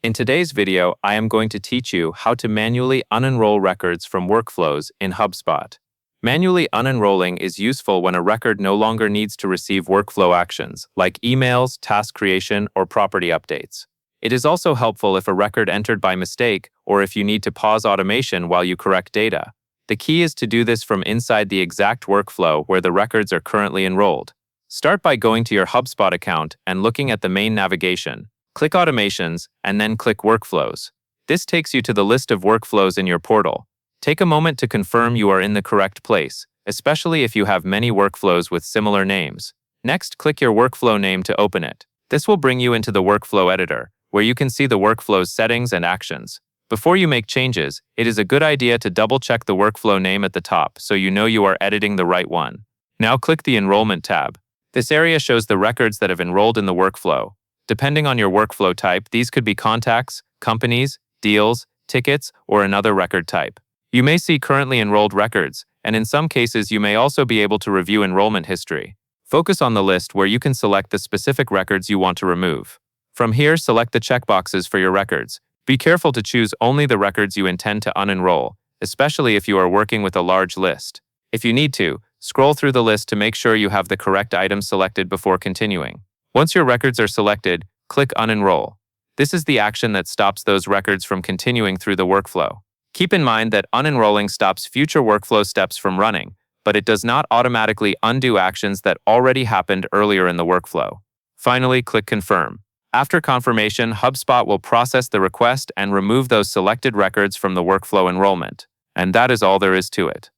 In today's video, I am going to teach you how to manually unenroll records from workflows in HubSpot. Manually unenrolling is useful when a record no longer needs to receive workflow actions, like emails, task creation, or property updates. It is also helpful if a record entered by mistake or if you need to pause automation while you correct data. The key is to do this from inside the exact workflow where the records are currently enrolled. Start by going to your HubSpot account and looking at the main navigation. Click Automations, and then click Workflows. This takes you to the list of workflows in your portal. Take a moment to confirm you are in the correct place, especially if you have many workflows with similar names. Next, click your workflow name to open it. This will bring you into the workflow editor, where you can see the workflow's settings and actions. Before you make changes, it is a good idea to double-check the workflow name at the top so you know you are editing the right one. Now click the Enrollment tab. This area shows the records that have enrolled in the workflow. Depending on your workflow type, these could be contacts, companies, deals, tickets, or another record type. You may see currently enrolled records, and in some cases you may also be able to review enrollment history. Focus on the list where you can select the specific records you want to remove. From here, select the checkboxes for your records. Be careful to choose only the records you intend to unenroll, especially if you are working with a large list. If you need to, scroll through the list to make sure you have the correct items selected before continuing. Once your records are selected, click Unenroll. This is the action that stops those records from continuing through the workflow. Keep in mind that unenrolling stops future workflow steps from running, but it does not automatically undo actions that already happened earlier in the workflow. Finally, click Confirm. After confirmation, HubSpot will process the request and remove those selected records from the workflow enrollment. And that is all there is to it.